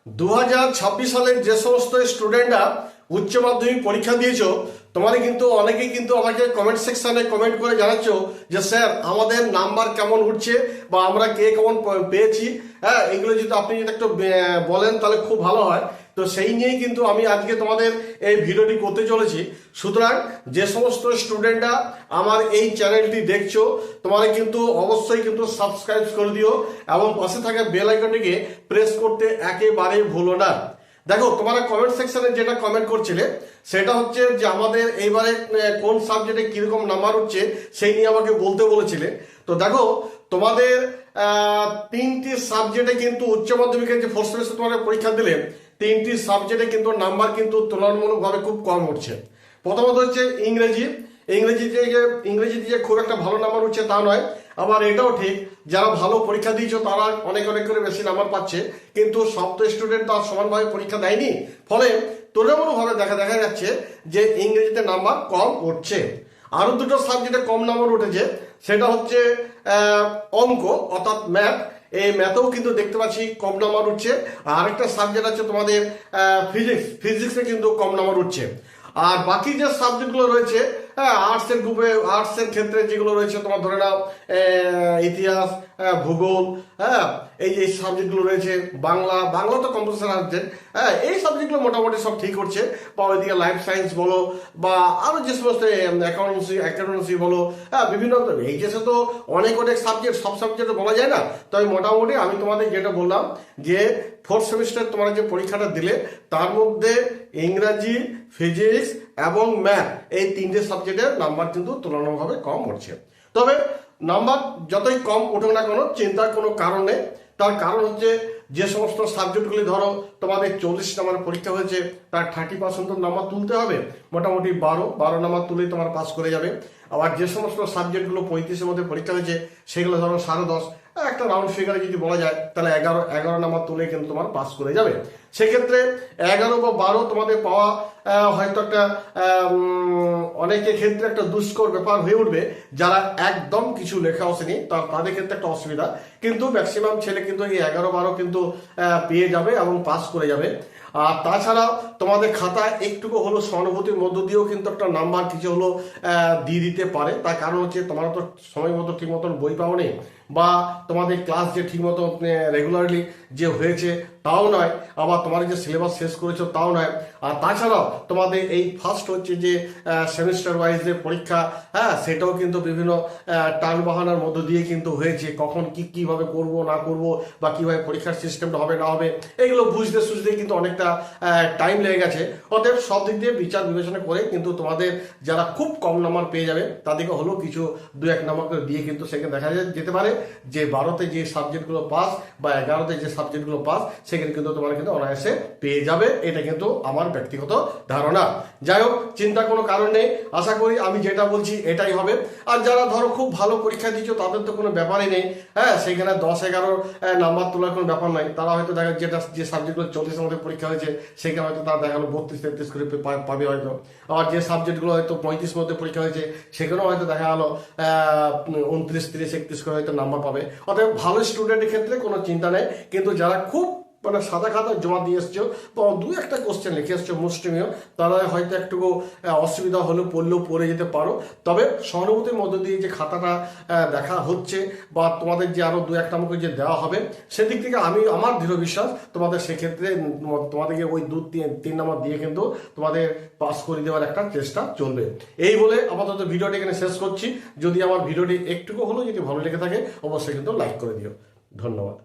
2026 সালের যে সমস্ত স্টুডেন্টরা উচ্চ মাধ্যমিক পরীক্ষা দিয়েছো, তোমাদের কিন্তু অনেকেই কিন্তু আমাকে কমেন্ট সেকশনে কমেন্ট করে জানাচ্ছ যে স্যার আমাদের নাম্বার কেমন উঠছে বা আমরা কে কেমন পেয়েছি। হ্যাঁ, এগুলো যদি আপনি যদি একটু বলেন তাহলে খুব ভালো হয়। তো সেই নিয়েই কিন্তু আমি আজকে তোমাদের এই ভিডিওটি করতে চলেছি। সুতরাং যে সমস্ত স্টুডেন্টরা আমার এই চ্যানেলটি দেখছো, তোমরা কিন্তু অবশ্যই কিন্তু সাবস্ক্রাইব করে দিও এবং পাশে থাকা বেল আইকনটিকে প্রেস করতে একেবারে ভুলো না। দেখো, তোমরা কমেন্ট সেকশনে যেটা কমেন্ট করছিলে সেটা হচ্ছে যে আমাদের এইবারে কোন সাবজেক্টে কিরকম নাম্বার উঠছে সেই নিয়ে আমাকে বলতে বলেছিলে। তো দেখো, তোমাদের 3টি সাবজেক্টে কিন্তু উচ্চ মাধ্যমিকের যে ফোর্থ সেমিস্টার তোমাদের পরীক্ষা দিলে 3টি সাবজেক্টে কিন্তু নাম্বার কিন্তু তুলনামূলকভাবে খুব কম উঠছে। প্রথমত হচ্ছে ইংরেজিতে যে খুব একটা ভালো নাম্বার উঠছে তা নয়, আবার এটাও ঠিক যারা ভালো পরীক্ষা দিয়েছো তারা অনেক অনেক করে বেশি নাম্বার পাচ্ছে, কিন্তু সব তো স্টুডেন্ট তো সমানভাবে পরীক্ষা দেয়নি, ফলে তুলনামূলকভাবে দেখা যাচ্ছে যে ইংরেজিতে নাম্বার কম উঠছে। আরো দুটো সাবজেক্টে কম নাম্বার উঠেছে, সেটা হচ্ছে অঙ্ক অর্থাৎ ম্যাথ। এই ম্যাথেও কিন্তু দেখতে পাচ্ছি কম নাম্বার উঠছে। আর একটা সাবজেক্ট আছে তোমাদের ফিজিক্সে কিন্তু কম নাম্বার উঠছে। আর বাকি যে সাবজেক্টগুলো রয়েছে, হ্যাঁ, আর্টসের গ্রুপে আর্টসের ক্ষেত্রে যেগুলো রয়েছে তোমার ধরে নাও ইতিহাস, ভূগোল, হ্যাঁ, এই যে সাবজেক্টগুলো রয়েছে, বাংলা তো কম্পালসারি সাবজেক্ট, হ্যাঁ, এই সাবজেক্টগুলো মোটামুটি সব ঠিক করছে। বা ওইদিকে লাইফ সায়েন্স বলো বা আরো যে সমস্ত অ্যাকাউন্টেন্সি বলো, হ্যাঁ, বিভিন্ন এইচএসে তো অনেক সাবজেক্ট, সব সাবজেক্ট বলা যায় না। তবে মোটামুটি আমি তোমাদের যেটা বললাম যে ফোর্থ সেমিস্টার তোমরা যে পরীক্ষাটা দিলে তার মধ্যে ইংরাজি, ফিজিক্স এবং ম্যাথ এই 3টে সাবজেক্টের নাম্বার কিন্তু তুলনামূলকভাবে কম উঠছে। তবে নাম্বার যতই কম উঠুক না কেন চিন্তার কোনো কারণ নেই। তার কারণ হচ্ছে যে সমস্ত সাবজেক্টগুলি ধরো তোমাদের 40 নাম্বার পরীক্ষা হয়েছে, তার 30% নাম্বার তুলতে হবে। মোটামুটি 12 নাম্বার তুলেই তোমার পাস করে যাবে। আবার যে সমস্ত সাবজেক্টগুলো 35-এর মধ্যে পরীক্ষা হয়েছে সেগুলো ধরো 10.5, একটা রাউন্ড ফিগারে যদি বলা যায় তাহলে 11 নাম্বার তুলে কিন্তু তোমার পাস করে যাবে। সেক্ষেত্রে 11 বা 12 তোমাদের পাওয়া হয়তো একটা অনেকের ক্ষেত্রে একটা দুষ্কর ব্যাপার হয়ে উঠবে। যারা একদম কিছু লেখা আসেনি তাদের ক্ষেত্রে একটা অসুবিধা, কিন্তু ম্যাক্সিমাম ছেলে কিন্তু এই 11-12 কিন্তু পেয়ে যাবে এবং পাস করে যাবে। আর তাছাড়া তোমাদের খাতায় একটুকু হলো সহানুভূতির মধ্য দিয়েও কিন্তু একটা নাম্বার কিছু হলো দিয়ে দিতে পারে। তার কারণ হচ্ছে তোমরা তো সময় মতো ঠিক মতন বই পাও নি, বা তোমাদের ক্লাস যে ঠিক মতো রেগুলারলি যে হয়েছে তাও নয়, আবার তোমার যে সিলেবাস শেষ করেছো তাও নয়। আর তাছাড়াও তোমাদের এই ফার্স্ট হচ্ছে যে সেমিস্টার ওয়াইজ যে পরীক্ষা, হ্যাঁ, সেটাও কিন্তু বিভিন্ন টান বাহানার মধ্য দিয়ে কিন্তু হয়েছে। কখন কিভাবে করব না করব বা কিভাবে পরীক্ষার সিস্টেমটা হবে না হবে এগুলো বুঝতে সুঝতে কিন্তু অনেকটা টাইম লেগে গেছে। অতএব সব দিক দিয়ে বিচার বিবেচনা করে কিন্তু তোমাদের যারা খুব কম নাম্বার পেয়ে যাবে তাদেরকে হলো কিছু 2-1 নাম্বার করে দিয়ে কিন্তু সেখানে দেখা যেতে পারে যে 12তে যে সাবজেক্টগুলো পাস বা 11তে যে সাবজেক্টগুলো পাস সেখানে কিন্তু তোমরা কিন্তু অনায়াসে পেয়ে যাবে। এটা কিন্তু আমার ব্যক্তিগত ধারণা। যাই হোক, চিন্তা কোনো কারণ নেই, আশা করি আমি যেটা বলছি এটাই হবে। আর যারা ধরো খুব ভালো পরীক্ষা দিচ্ছ তাদের তো কোনো ব্যাপারই নেই, হ্যাঁ, সেখানে 10-11 নাম্বার তোলার কোনো ব্যাপার নাই। তারা হয়তো দেখা যে সাবজেক্টগুলো 40-এর মধ্যে পরীক্ষা হয়েছে সেখানে হয়তো তারা দেখা গেলো 32-33 করে পাবে হয়তো। আবার যে সাবজেক্টগুলো হয়তো 35 মধ্যে পরীক্ষা হয়েছে সেখানেও হয়তো দেখা গেলো 29, 30, 31 করে হয়তো নাম্বার পাবে। অতএব ভালো স্টুডেন্টের ক্ষেত্রে কোনো চিন্তা নেই, কিন্তু যারা খুব মানে সাদা খাতা জমা দিয়ে এসছো বা 2-1টা কোশ্চেন লিখে এসছো মুষ্টিমেয়, তারা হয়তো একটু অসুবিধা হলেও পড়ে যেতে পারো। তবে সহানুভূতির মধ্য দিয়ে যে খাতাটা দেখা হচ্ছে বা তোমাদের যে আরো 2-1টা আমাকে যে দেওয়া হবে সেদিক থেকে আমার দৃঢ় বিশ্বাস তোমাদের সেক্ষেত্রে তোমাদেরকে ওই 2-3 নাম্বার দিয়ে কিন্তু তোমাদের পাস করে দেওয়ার একটা চেষ্টা চলবে। এই বলে আপাতত ভিডিওটি এখানে শেষ করছি। যদি আমার ভিডিওটি একটুকু হলেও যদি ভালো লেগে থাকে অবশ্যই কিন্তু লাইক করে দিও। ধন্যবাদ।